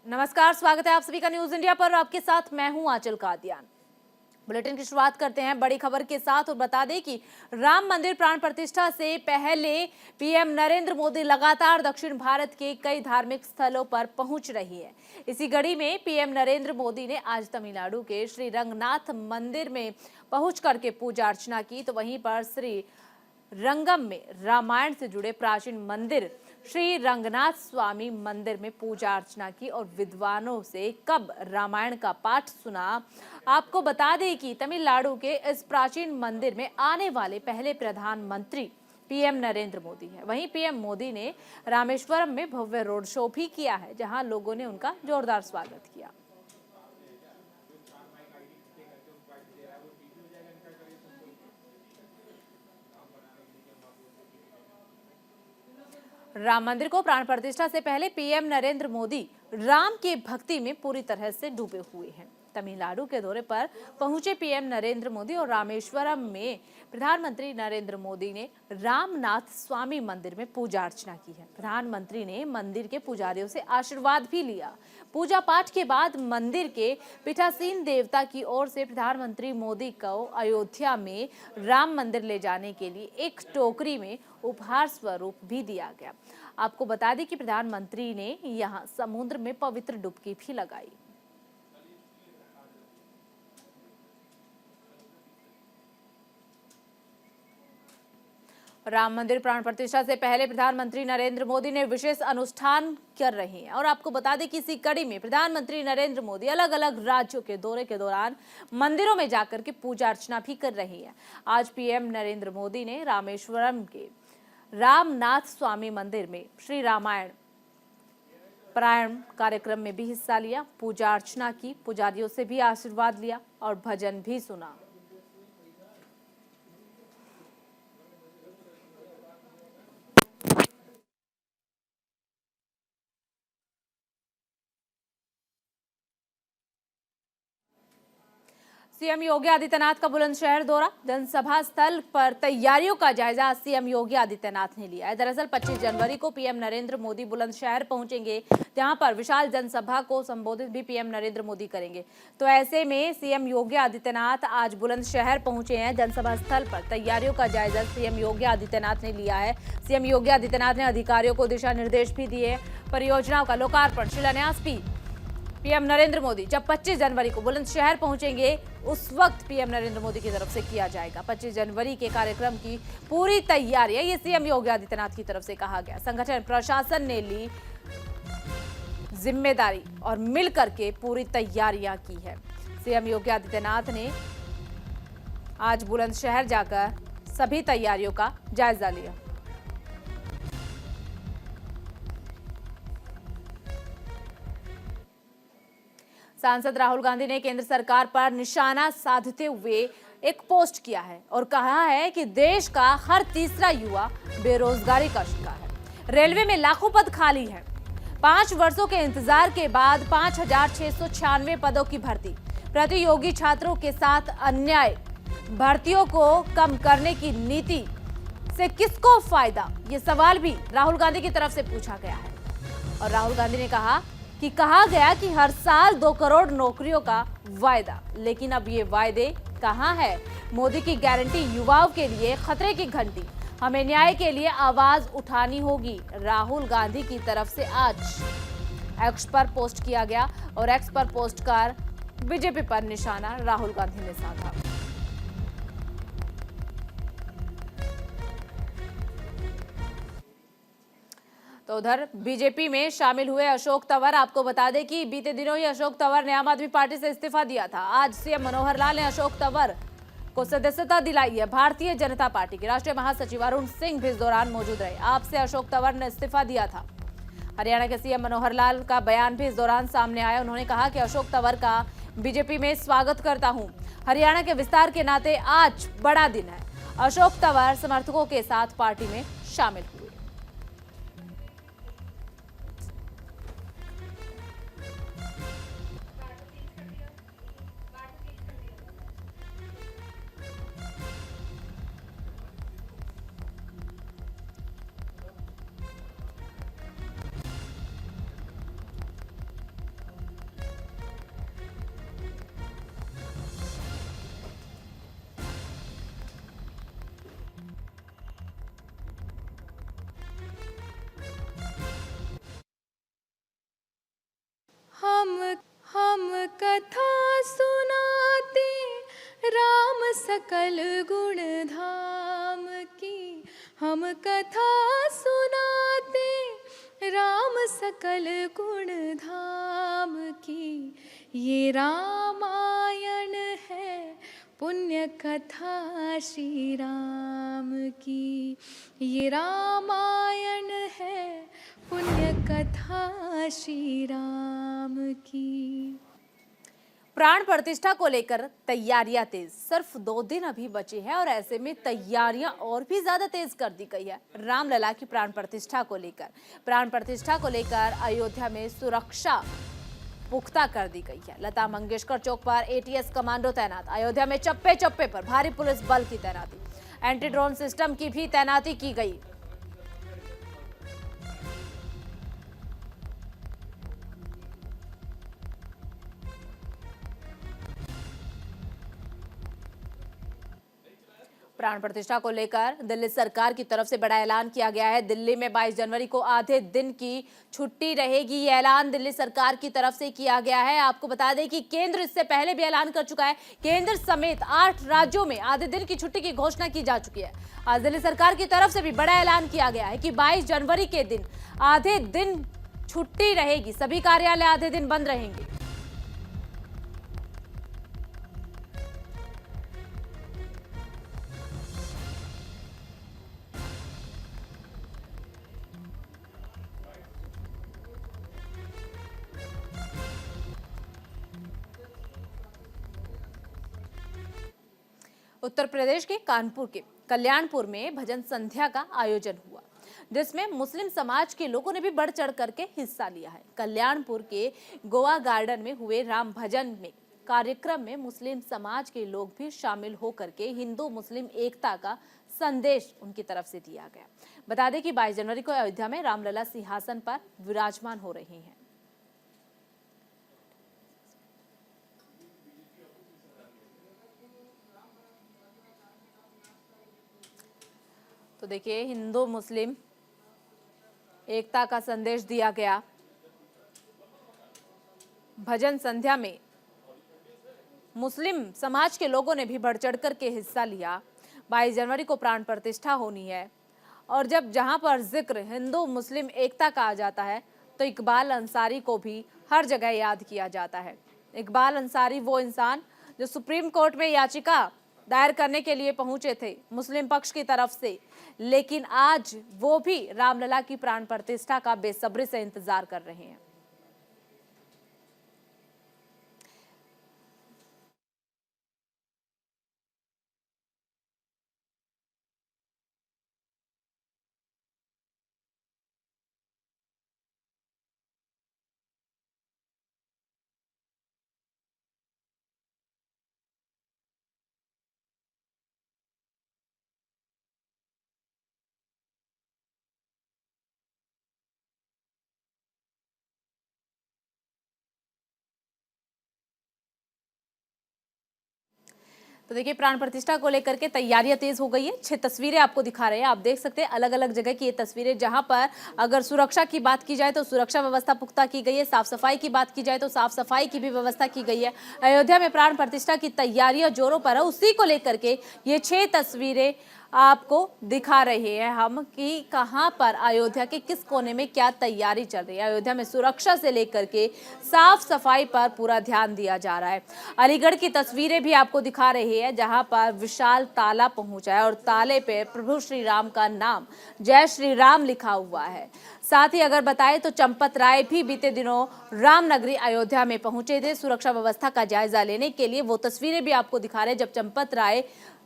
नमस्कार, स्वागत है आप सभी का न्यूज इंडिया पर। आपके साथ मैं हूं आंचल कादियान। बुलेटिन की शुरुआत करते हैं बड़ी खबर के साथ और बता दें कि राम मंदिर प्राण प्रतिष्ठा से पहले पीएम नरेंद्र मोदी लगातार दक्षिण भारत के कई धार्मिक स्थलों पर पहुंच रही है। इसी कड़ी में पीएम नरेंद्र मोदी ने आज तमिलनाडु के श्री रंगनाथ मंदिर में पहुंच करके पूजा अर्चना की, तो वहीं पर श्री रंगम में रामायण से जुड़े प्राचीन मंदिर श्री रंगनाथ स्वामी मंदिर में पूजा अर्चना की और विद्वानों से कब रामायण का पाठ सुना। आपको बता दें कि तमिलनाडु के इस प्राचीन मंदिर में आने वाले पहले प्रधानमंत्री पीएम नरेंद्र मोदी है। वहीं पीएम मोदी ने रामेश्वरम में भव्य रोड शो भी किया है, जहां लोगों ने उनका जोरदार स्वागत किया। राम मंदिर को प्राण प्रतिष्ठा से पहले पीएम नरेंद्र मोदी राम की भक्ति में पूरी तरह से डूबे हुए हैं। तमिलनाडु के दौरे पर पहुंचे पीएम नरेंद्र मोदी और रामेश्वरम में प्रधानमंत्री नरेंद्र मोदी ने रामनाथ स्वामी मंदिर में पूजा अर्चना की है। प्रधानमंत्री ने मंदिर के पुजारियों से आशीर्वाद भी लिया। पूजा पाठ के बाद मंदिर के पीठासीन देवता की ओर से प्रधानमंत्री मोदी को अयोध्या में राम मंदिर ले जाने के लिए एक टोकरी में उपहार स्वरूप भी दिया गया। आपको बता दें कि प्रधानमंत्री ने यहां समुद्र में पवित्र डुबकी भी लगाई। राम मंदिर प्राण प्रतिष्ठा से पहले प्रधानमंत्री नरेंद्र मोदी ने विशेष अनुष्ठान कर रहे हैं और आपको बता दें कि इसी कड़ी में प्रधानमंत्री नरेंद्र मोदी अलग अलग राज्यों के दौरे के दौरान मंदिरों में जाकर के पूजा अर्चना भी कर रहे हैं। आज पीएम नरेंद्र मोदी ने रामेश्वरम के रामनाथ स्वामी मंदिर में श्री रामायण पारायण कार्यक्रम में भी हिस्सा लिया, पूजा अर्चना की, पुजारियों से भी आशीर्वाद लिया और भजन भी सुना। सीएम योगी आदित्यनाथ का बुलंदशहर दौरा, जनसभा स्थल पर तैयारियों का जायजा सीएम योगी आदित्यनाथ ने लिया है। दरअसल 25 जनवरी को पीएम नरेंद्र मोदी बुलंदशहर पहुंचेंगे, जहां पर विशाल जनसभा को संबोधित भी पीएम नरेंद्र मोदी करेंगे। तो ऐसे में सीएम योगी आदित्यनाथ आज बुलंदशहर पहुंचे हैं। जनसभा स्थल पर तैयारियों का जायजा सीएम योगी आदित्यनाथ ने लिया है। सीएम योगी आदित्यनाथ ने अधिकारियों को दिशा निर्देश भी दिए। परियोजनाओं का लोकार्पण, शिलान्यास भी पीएम नरेंद्र मोदी जब 25 जनवरी को बुलंदशहर पहुंचेंगे उस वक्त पीएम नरेंद्र मोदी की तरफ से किया जाएगा। 25 जनवरी के कार्यक्रम की पूरी तैयारी है, ये सीएम योगी आदित्यनाथ की तरफ से कहा गया। संगठन प्रशासन ने ली जिम्मेदारी और मिलकर के पूरी तैयारियां की है। सीएम योगी आदित्यनाथ ने आज बुलंदशहर जाकर सभी तैयारियों का जायजा लिया। सांसद राहुल गांधी ने केंद्र सरकार पर निशाना साधते हुए एक पोस्ट किया है और कहा है कि देश का हर तीसरा युवा बेरोजगारी का शिकार है। रेलवे में लाखों पद खाली है। 5 वर्षों के इंतजार के बाद 5,696 पदों की भर्ती। प्रतियोगी छात्रों के साथ अन्याय, भर्तियों को कम करने की नीति से किसको फायदा, ये सवाल भी राहुल गांधी की तरफ से पूछा गया है। और राहुल गांधी ने कहा गया कि हर साल 2 करोड़ नौकरियों का वायदा, लेकिन अब ये वायदे कहां है। मोदी की गारंटी युवाओं के लिए खतरे की घंटी। हमें न्याय के लिए आवाज उठानी होगी, राहुल गांधी की तरफ से आज एक्स पर पोस्ट किया गया और एक्स पर पोस्ट कर बीजेपी पर निशाना राहुल गांधी ने साधा। तो उधर बीजेपी में शामिल हुए अशोक तंवर, आपको बता दें कि बीते दिनों ही अशोक तंवर ने आम आदमी पार्टी से इस्तीफा दिया था। आज सीएम मनोहर लाल ने अशोक तंवर को सदस्यता दिलाई है। भारतीय जनता पार्टी के राष्ट्रीय महासचिव अरुण सिंह भी इस दौरान मौजूद रहे। आपसे अशोक तंवर ने इस्तीफा दिया था। हरियाणा के सीएम मनोहर लाल का बयान भी इस दौरान सामने आया। उन्होंने कहा कि अशोक तंवर का बीजेपी में स्वागत करता हूं। हरियाणा के विस्तार के नाते आज बड़ा दिन है। अशोक तंवर समर्थकों के साथ पार्टी में शामिल हुए। कथा सुनाते राम सकल गुण धाम की, हम कथा सुनाते राम सकल गुण धाम की। ये रामायण है पुण्य कथा श्री राम की, ये रामायण है पुण्य कथा श्री राम की। प्राण प्रतिष्ठा को लेकर तैयारियां तेज, सिर्फ 2 दिन अभी बचे हैं और ऐसे में तैयारियां और भी ज्यादा तेज कर दी गई है। रामलला की प्राण प्रतिष्ठा को लेकर अयोध्या में सुरक्षा पुख्ता कर दी गई है। लता मंगेशकर चौक पर एटीएस कमांडो तैनात, अयोध्या में चप्पे चप्पे पर भारी पुलिस बल की तैनाती, एंटी ड्रोन सिस्टम की भी तैनाती की गई। प्राण प्रतिष्ठा को लेकर दिल्ली सरकार की तरफ से बड़ा ऐलान किया गया है। दिल्ली में 22 जनवरी को आधे दिन की छुट्टी रहेगी। ये ऐलान दिल्ली सरकार की तरफ से किया गया है। आपको बता दें कि केंद्र इससे पहले भी ऐलान कर चुका है। केंद्र समेत 8 राज्यों में आधे दिन की छुट्टी की घोषणा की जा चुकी है। आज दिल्ली सरकार की तरफ से भी बड़ा ऐलान किया गया है कि 22 जनवरी के दिन आधे दिन छुट्टी रहेगी। सभी कार्यालय आधे दिन बंद रहेंगे। उत्तर प्रदेश के कानपुर के कल्याणपुर में भजन संध्या का आयोजन हुआ, जिसमें मुस्लिम समाज के लोगों ने भी बढ़ चढ़ करके हिस्सा लिया है। कल्याणपुर के गोवा गार्डन में हुए राम भजन में कार्यक्रम में मुस्लिम समाज के लोग भी शामिल होकर के हिंदू मुस्लिम एकता का संदेश उनकी तरफ से दिया गया। बता दें कि 22 जनवरी को अयोध्या में रामलला सिंहासन पर विराजमान हो रहे हैं। तो देखिए, हिंदू मुस्लिम एकता का संदेश दिया गया। भजन संध्या में मुस्लिम समाज के लोगों ने भी बढ़ चढ़कर के हिस्सा लिया। 22 जनवरी को प्राण प्रतिष्ठा होनी है और जहां पर जिक्र हिंदू मुस्लिम एकता का आ जाता है तो इकबाल अंसारी को भी हर जगह याद किया जाता है। इकबाल अंसारी वो इंसान जो सुप्रीम कोर्ट में याचिका दायर करने के लिए पहुंचे थे मुस्लिम पक्ष की तरफ से, लेकिन आज वो भी रामलला की प्राण प्रतिष्ठा का बेसब्री से इंतजार कर रहे हैं। तो देखिए, प्राण प्रतिष्ठा को लेकर के तैयारियां तेज हो गई है। 6 तस्वीरें आपको दिखा रहे हैं, आप देख सकते हैं अलग अलग जगह की ये तस्वीरें, जहां पर अगर सुरक्षा की बात की जाए तो सुरक्षा व्यवस्था पुख्ता की गई है, साफ सफाई की बात की जाए तो साफ सफाई की भी व्यवस्था की गई है। अयोध्या में प्राण प्रतिष्ठा की तैयारियां जोरों पर है, उसी को लेकर के ये 6 तस्वीरें आपको दिखा रहे हैं हम कि कहां पर अयोध्या के किस कोने में क्या तैयारी चल रही है। अयोध्या में सुरक्षा से लेकर के साफ सफाई पर पूरा ध्यान दिया जा रहा है। अलीगढ़ की तस्वीरें भी आपको दिखा रहे हैं, जहां पर विशाल ताला पहुंचा है और ताले पे प्रभु श्री राम का नाम जय श्री राम लिखा हुआ है। साथ ही अगर बताएं तो चंपत राय भी बीते दिनों रामनगरी अयोध्या में पहुंचे थे सुरक्षा व्यवस्था का जायजा लेने के लिए। वो तस्वीरें भी आपको दिखा रहे हैं जब चंपत राय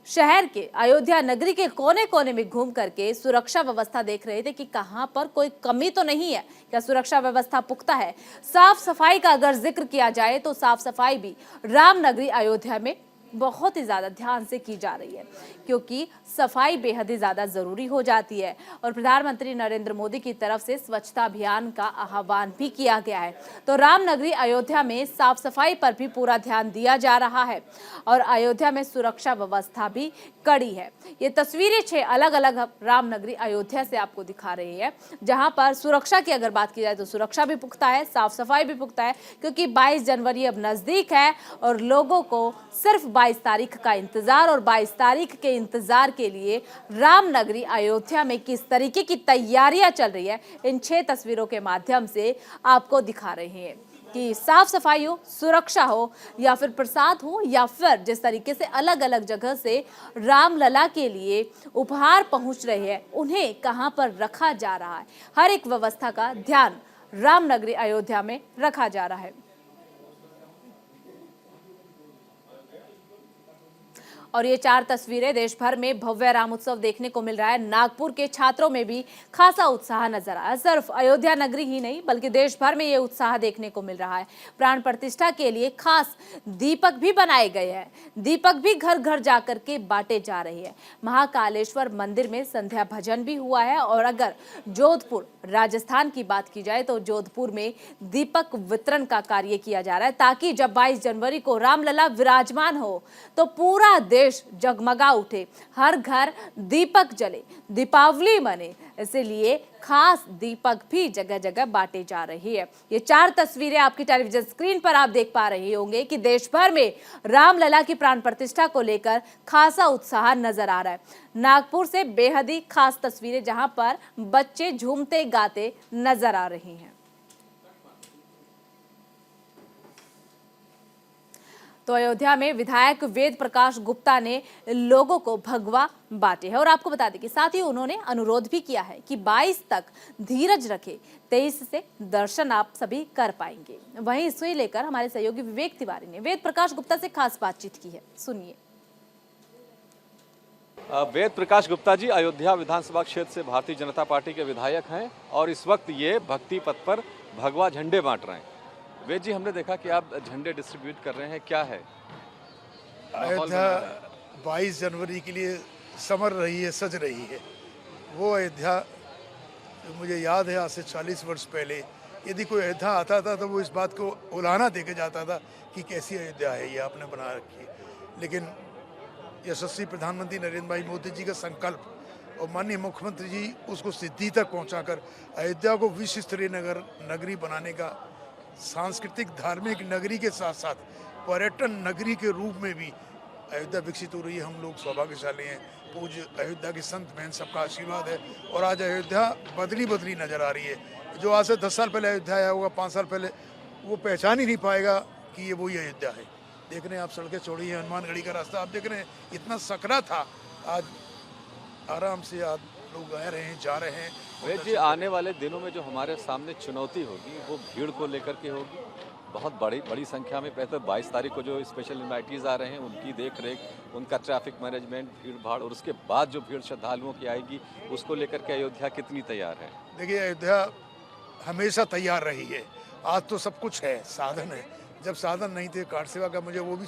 शहर के अयोध्या नगरी के कोने कोने में घूम करके सुरक्षा व्यवस्था देख रहे थे कि कहां पर कोई कमी तो नहीं है, क्या सुरक्षा व्यवस्था पुख्ता है। साफ सफाई का अगर जिक्र किया जाए तो साफ सफाई भी रामनगरी अयोध्या में बहुत ही ज्यादा ध्यान से की जा रही है, क्योंकि सफाई बेहद ही ज्यादा जरूरी हो जाती है और प्रधानमंत्री नरेंद्र मोदी की तरफ से स्वच्छता अभियान का आह्वान भी किया गया है। तो रामनगरी अयोध्या में साफ सफाई पर भी पूरा ध्यान दिया जा रहा है और अयोध्या में सुरक्षा व्यवस्था भी कड़ी है। ये तस्वीरें 6 अलग अलग रामनगरी अयोध्या से आपको दिखा रही है, जहां पर सुरक्षा की अगर बात की जाए तो सुरक्षा भी पुख्ता है, साफ सफाई भी पुख्ता है, क्योंकि 22 जनवरी अब नजदीक है और लोगों को सिर्फ 22 तारीख का इंतजार, और 22 तारीख के इंतजार के लिए रामनगरी अयोध्या में किस तरीके की तैयारियां चल रही है, इन 6 तस्वीरों के माध्यम से आपको दिखा रहे हैं कि साफ सफाई हो, सुरक्षा हो, या फिर प्रसाद हो, या फिर जिस तरीके से अलग अलग जगह से रामलला के लिए उपहार पहुंच रहे हैं, उन्हें कहां पर रखा जा रहा है, हर एक व्यवस्था का ध्यान रामनगरी अयोध्या में रखा जा रहा है। और ये 4 तस्वीरें देश भर में भव्य राम उत्सव देखने को मिल रहा है। नागपुर के छात्रों में भी खासा उत्साह नजर आया। सिर्फ अयोध्या नगरी ही नहीं बल्कि देश भर में ये उत्साह देखने को मिल रहा है। प्राण प्रतिष्ठा के लिए खास दीपक भी बनाए गए हैं। दीपक भी घर घर जाकर के बांटे जा रहे हैं। महाकालेश्वर मंदिर में संध्या भजन भी हुआ है। और अगर जोधपुर राजस्थान की बात की जाए तो जोधपुर में दीपक वितरण का कार्य किया जा रहा है, ताकि जब 22 जनवरी को रामलला विराजमान हो तो पूरा देश जगमगा उठे, हर घर दीपक जले, दीपावली मने। इसलिए खास दीपक भी जगह जगह बांटे जा रही है। ये 4 तस्वीरें आपकी टेलीविजन स्क्रीन पर आप देख पा रहे होंगे कि देश भर में रामलला की प्राण प्रतिष्ठा को लेकर खासा उत्साह नजर आ रहा है। नागपुर से बेहद ही खास तस्वीरें जहां पर बच्चे झूमते गाते नजर आ रही हैं। तो अयोध्या में विधायक वेद प्रकाश गुप्ता ने लोगों को भगवा बांटे हैं। और आपको बता दें कि साथ ही उन्होंने अनुरोध भी किया है कि 22 तक धीरज रखें, 23 से दर्शन आप सभी कर पाएंगे। वहीं इसे लेकर हमारे सहयोगी विवेक तिवारी ने वेद प्रकाश गुप्ता से खास बातचीत की है, सुनिए। वेद प्रकाश गुप्ता जी अयोध्या विधानसभा क्षेत्र से भारतीय जनता पार्टी के विधायक हैं और इस वक्त ये भक्ति पथ पर भगवा झंडे बांट रहे हैं। वेद जी, हमने देखा कि आप झंडे डिस्ट्रीब्यूट कर रहे हैं, क्या है अयोध्या 22 जनवरी के लिए समर रही है, सज रही है। वो अयोध्या मुझे याद है, आज से 40 वर्ष पहले यदि कोई अयोध्या आता था तो वो इस बात को उलाहना देके जाता था कि कैसी अयोध्या है ये आपने बना रखी है। लेकिन यशस्वी प्रधानमंत्री नरेंद्र भाई मोदी जी का संकल्प और माननीय मुख्यमंत्री जी उसको सिद्धि तक पहुंचाकर अयोध्या को विश्व स्तरीय नगरी बनाने का, सांस्कृतिक धार्मिक नगरी के साथ साथ पर्यटन नगरी के रूप में भी अयोध्या विकसित हो रही है। हम लोग सौभाग्यशाली हैं। पूज्य अयोध्या के संत बहन सबका आशीर्वाद है और आज अयोध्या बदली नजर आ रही है। जो आज से 10 साल पहले अयोध्या आया होगा, 5 साल पहले, वो पहचान ही नहीं पाएगा कि ये वही अयोध्या है। देख रहे हैं आप, सड़कें चौड़ी हैं, हनुमानगढ़ी का रास्ता आप देख रहे हैं, इतना सकरा था, आज आराम से आज लोग आ रहे हैं, जा रहे हैं। वेद जी, आने वाले दिनों में जो हमारे सामने चुनौती होगी वो भीड़ को लेकर के होगी। बहुत बड़ी संख्या में, पहले 22 तारीख को जो स्पेशल इन्वाइटीज आ रहे हैं उनकी देख रेख, उनका ट्रैफिक मैनेजमेंट, भीड़ भाड़, और उसके बाद जो भीड़ श्रद्धालुओं की आएगी उसको लेकर के अयोध्या कितनी तैयार है? देखिए, अयोध्या हमेशा तैयार रही है। आज तो सब कुछ है, साधन है। जब साधन नहीं थे, कार सेवा का मुझे वो भी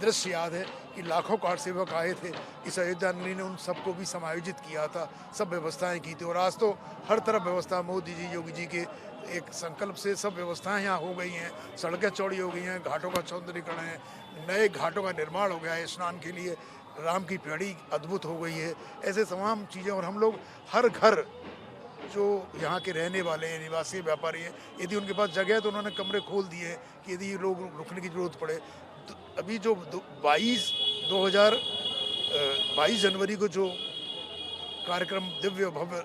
दृश्य याद है कि लाखों कार सेवक आए थे। इस अयोध्या नगरी ने उन सबको भी समायोजित किया था, सब व्यवस्थाएं की थी। और आज तो हर तरफ व्यवस्था, मोदी जी, योगी जी के एक संकल्प से सब व्यवस्थाएं यहाँ हो गई हैं। सड़कें चौड़ी हो गई हैं, घाटों का सौंदर्यीकरण है, नए घाटों का निर्माण हो गया है, स्नान के लिए राम की पेड़ी अद्भुत हो गई है। ऐसे तमाम चीज़ें। और हम लोग हर घर जो यहाँ के रहने वाले हैं, निवासी व्यापारी हैं, यदि उनके पास जगह है तो उन्होंने कमरे खोल दिए हैं कि यदि लोग रुकने की जरूरत पड़े। तो अभी जो 22 जनवरी को जो कार्यक्रम दिव्य भव्य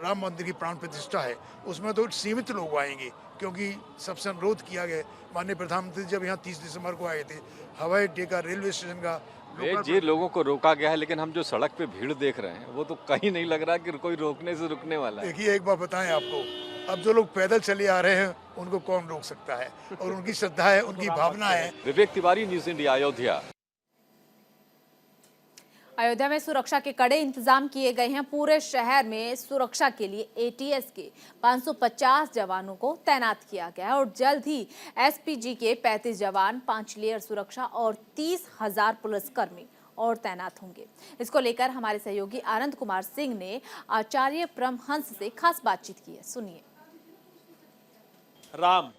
राम मंदिर की प्राण प्रतिष्ठा है, उसमें तो सीमित लोग आएंगे, क्योंकि सबसे अनुरोध किया गया। माननीय प्रधानमंत्री जब यहाँ 30 दिसंबर को आए थे, हवाई अड्डे का, रेलवे स्टेशन का जी लोगों को रोका गया है, लेकिन हम जो सड़क पे भीड़ देख रहे हैं वो तो कहीं नहीं लग रहा कि कोई रोकने से रुकने वाला है। देखिए, एक बार बताएं आपको, अब जो लोग पैदल चले आ रहे हैं उनको कौन रोक सकता है? और उनकी श्रद्धा है, उनकी भावना है। Vivek Tiwari, news India, Ayodhya. अयोध्या में सुरक्षा के कड़े इंतजाम किए गए हैं। पूरे शहर में सुरक्षा के लिए एटीएस के 550 जवानों को तैनात किया गया है और जल्द ही एसपीजी के 35 जवान, 5 लेयर सुरक्षा और 30,000 पुलिसकर्मी और तैनात होंगे। इसको लेकर हमारे सहयोगी आनंद कुमार सिंह ने आचार्य परमहंस से खास बातचीत की है, सुनिए। राम,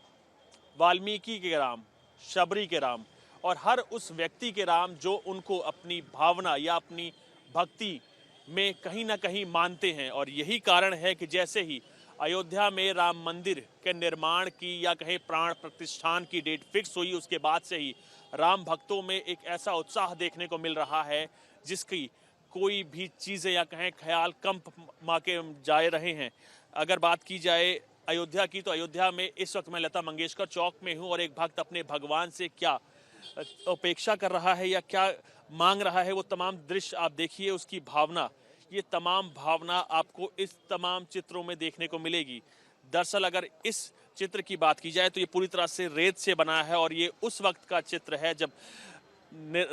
वाल्मीकि के राम, शबरी के राम और हर उस व्यक्ति के राम जो उनको अपनी भावना या अपनी भक्ति में कहीं ना कहीं मानते हैं। और यही कारण है कि जैसे ही अयोध्या में राम मंदिर के निर्माण की या कहीं प्राण प्रतिष्ठान की डेट फिक्स हुई, उसके बाद से ही राम भक्तों में एक ऐसा उत्साह देखने को मिल रहा है जिसकी कोई भी चीज़ें या कहें ख्याल कम माके जा रहे हैं। अगर बात की जाए अयोध्या की, तो अयोध्या में इस वक्त मैं लता मंगेशकर चौक में हूं और एक भक्त अपने भगवान से क्या अपेक्षा कर रहा है या क्या मांग रहा है, वो तमाम दृश्य आप देखिए, उसकी भावना, ये तमाम भावना आपको इस तमाम चित्रों में देखने को मिलेगी। दरअसल अगर इस चित्र की बात की जाए तो ये पूरी तरह से रेत से बना है और ये उस वक्त का चित्र है जब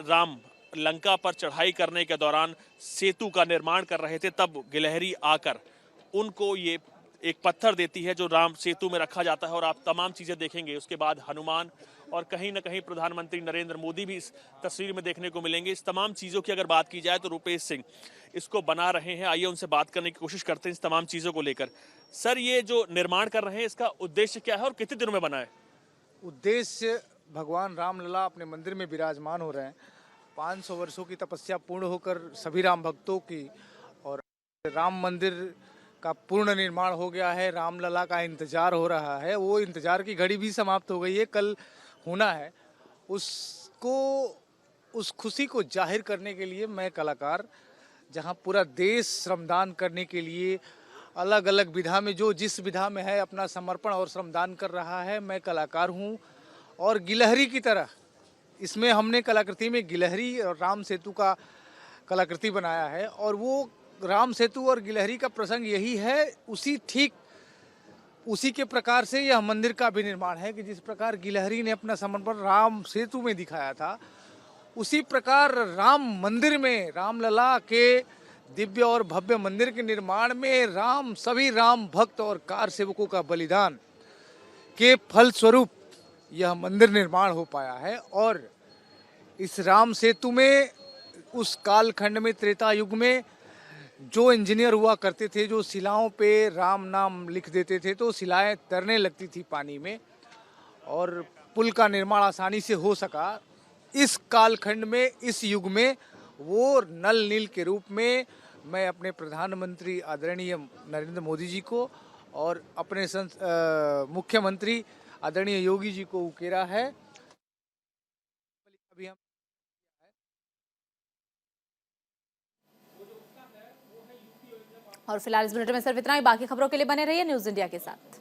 राम लंका पर चढ़ाई करने के दौरान सेतु का निर्माण कर रहे थे, तब गिलहरी आकर उनको ये एक पत्थर देती है जो राम सेतु में रखा जाता है और आप तमाम चीजें देखेंगे। उसके बाद हनुमान और कहीं ना कहीं प्रधानमंत्री नरेंद्र मोदी भी इस तस्वीर में देखने को मिलेंगे। इस तमाम चीजों की अगर बात की जाए तो रुपेश सिंह इसको बना रहे हैं, आइए उनसे बात करने की कोशिश करते हैं इस तमाम चीजों को लेकर। सर, ये जो निर्माण कर रहे हैं इसका उद्देश्य क्या है और कितने दिनों में बना है? उद्देश्य, भगवान रामलला अपने मंदिर में विराजमान हो रहे हैं। 500 वर्षों की तपस्या पूर्ण होकर सभी राम भक्तों की, और राम मंदिर का पूर्ण निर्माण हो गया है। रामलला का इंतजार हो रहा है, वो इंतजार की घड़ी भी समाप्त हो गई है, कल होना है। उसको, उस खुशी को जाहिर करने के लिए मैं कलाकार, जहां पूरा देश श्रमदान करने के लिए अलग अलग विधा में, जो जिस विधा में है अपना समर्पण और श्रमदान कर रहा है, मैं कलाकार हूं। और गिलहरी की तरह इसमें हमने कलाकृति में गिलहरी और राम सेतु का कलाकृति बनाया है, और वो राम सेतु और गिलहरी का प्रसंग यही है, उसी के प्रकार से यह मंदिर का भी निर्माण है कि जिस प्रकार गिलहरी ने अपना समर्पण राम सेतु में दिखाया था, उसी प्रकार राम मंदिर में, रामलला के दिव्य और भव्य मंदिर के निर्माण में सभी राम भक्त और कार सेवकों का बलिदान के फलस्वरूप यह मंदिर निर्माण हो पाया है। और इस राम सेतु में उस कालखंड में, त्रेता युग में, जो इंजीनियर हुआ करते थे, जो शिलाओं पे राम नाम लिख देते थे तो शिलाएं तैरने लगती थी पानी में, और पुल का निर्माण आसानी से हो सका। इस कालखंड में, इस युग में, वो नल नील के रूप में मैं अपने प्रधानमंत्री आदरणीय नरेंद्र मोदी जी को और अपने मुख्यमंत्री आदरणीय योगी जी को उकेरा है। अभी हम और फिलहाल इस बुलेटिन में सिर्फ इतना ही। बाकी खबरों के लिए बने रहिए न्यूज़ इंडिया के साथ।